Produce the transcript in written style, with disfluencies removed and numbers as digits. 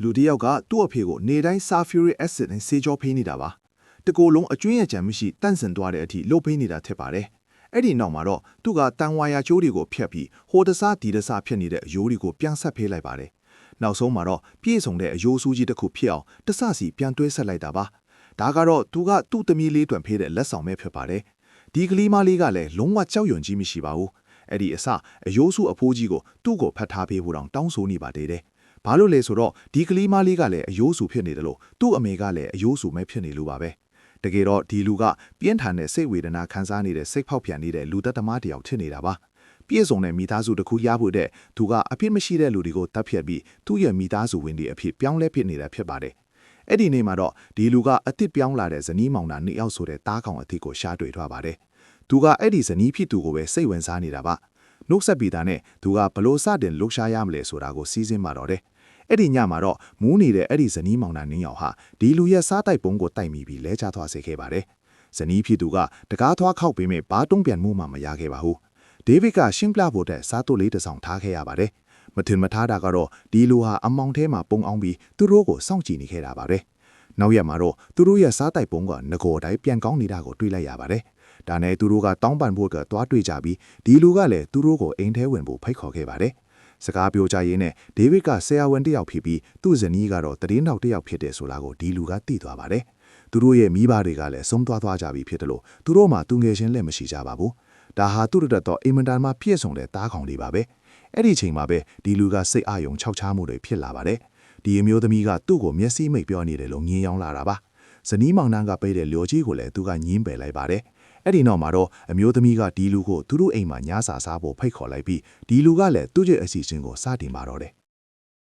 လူတယောက်ကသူ့အဖေကိုနေတိုင်း sulfuric acid နဲ့ဆေးကြောဖိနေတာပါတကိုယ်လုံးအကျွင်းရကြံမရှိတန့်စင်သွားတဲ့အထိလှုပ်ဖိနေတာထက်ပါတယ်အဲ့ဒီနောက်မှာတော့သူကတန်ဝါယာကျိုးတွေကိုဖျက်ပြီးဟိုတစားဒီတစားဖြစ်နေတဲ့အယိုးတွေကိုပြန်ဆက်ဖေးလိုက်ပါတယ်နောက်ဆုံးမှာတော့ပြည့်စုံတဲ့အယိုးစူးကြီးတစ်ခုဖြစ်အောင်တဆစီပြန်တွဲဆက်လိုက်တာပါဒါကတော့သူကသူ့သမီးလေးတွင်ဖေးတဲ့လက်ဆောင်ပဲဖြစ်ပါတယ်ဒီကလေးမလေးကလည်းလုံးဝကြောက်ရွံ့ကြီးမရှိပါဘူးအဲ့ဒီအစအယိုးစုအဖိုးကြီးကိုသူ့ကိုဖတ်ထားပေးဖို့တောင်းဆိုနေပါသေးတယ်ဘာလို့လဲဆိုတော့ဒီကလေးမလေးကလည်းအယိုးစုဖြစ်နေတယ်လို့သူ့အမေကလည်းအယိုးစုမဲဖြစ်နေလို့ပါပဲတကယ်တော့ဒီလူကပြင်းထန်တဲ့စိတ်ဝေဒနာခံစားနေတဲ့စိတ်ဖောက်ပြန်နေတဲ့လူသက်သမားတယောက်ဖြစ်နေတာပါပြည့်စုံတဲ့မိသားစုတစ်ခုရဖို့တဲ့သူကအဖြစ်မရှိတဲ့လူတွေကိုတပ်ဖြတ်ပြီးသူ့ရဲ့မိသားစုဝင်တွေအဖြစ်ပြောင်းလဲဖြစ်နေတာဖြစ်ပါတယ်အဲ့ဒီနေ့မှာတော့ဒီလူကအသစ်ပြောင်းလာတဲ့ဇနီးမောင်နှံနှစ်ယောက်ဆိုတဲ့တားကောင်အသစ်ကိုရှားတွေ့ထားပါတယ်သူကအဲ့ဒီဇနီးဖြစ်သူကိုပဲစိတ်ဝင်စားနေတာပါနှုတ်ဆက်ပြီးတာနဲ့သူကဘလို့စတင်လှုပ်ရှားရမလဲဆိုတာကိုစီးစင်းမှတော့တယ်အဲ့ဒီညမှာတော့မူးနေတဲ့အဲ့ဒီဇနီးမောင်နှံနင်းယောက်ဟာဒီလူရဲ့စားတိုက်ပုံးကိုတိုက်မိပြီးလဲချသွားစေခဲ့ပါတယ်ဇနီးဖြစ်သူကတကားသွားခောက်ပေးမဲ့ဘာတုံးပြန်မှုမှမရခဲ့ပါဘူးဒေးဗစ်ကရှင်းပြဖို့တဲ့စားတုတ်လေးတစ်ဆောင်ထားခဲ့ရပါတယ်မထင်မထားတာကတော့ဒီလူဟာအမောင်ထဲမှာပုံအောင်ပြီးသူတို့ကိုစောင့်ကြည့်နေခဲ့တာပါပဲနောက်ရက်မှာတော့သူတို့ရဲ့စားတိုက်ပုံးကငကိုတိုင်းပြန်ကောင်းနေတာကိုတွေ့လိုက်ရပါတယ်ဒါနဲ့သူတို့ကတောင်းပန်ဖို့ကသွားတွေ့ကြပြီးဒီလူကလည်းသူတို့ကိုအိမ်ထဲဝင်ဖို့ဖိတ်ခေါ်ခဲ့ပါတယ်စကားပြောကြရင်းနဲ့ဒေးဗစ်ကဆရာဝန်တစ်ယောက်ဖြစ်ပြီးသူ့ဇနီးကတော့သတင်းထောက်တစ်ယောက်ဖြစ်တယ်ဆိုတာကိုဒီလူကသိသွားပါတယ်သူတို့ရဲ့မိဘတွေကလည်းဆုံးသွားကြပြီဖြစ်တယ်လို့သူတို့မှသူငယ်ချင်းလည်းမရှိကြပါဘူးဒါဟာသူတို့တော့အိမ်မတန်မှပြည့်စုံတဲ့တားခေါင်တွေပါပဲအဲ့ဒီချိန်မှာပဲဒီလူကစိတ်အာရုံခြောက်ခြားမှုတွေဖြစ်လာပါတယ်ဒီအမျိုးသမီးကသူ့ကိုမျက်စိမိတ်ပြောနေတယ်လို့ငင်းရောင်းလာတာပါဇနီးမောင်နှံကပေးတဲ့လျော်ကြီးကိုလည်းသူကညင်းပယ်လိုက်ပါတယ်အဲ့ဒီနောက်မှာတော့အမျိုးသမီးကဒီလူကိုသူတို့အိမ်မှာညစာစားဖို့ဖိတ်ခေါ်လိုက်ပြီးဒီလူကလည်းသူ့ရဲ့အစီအစဉ်ကိုစတင်ပါတော့တယ်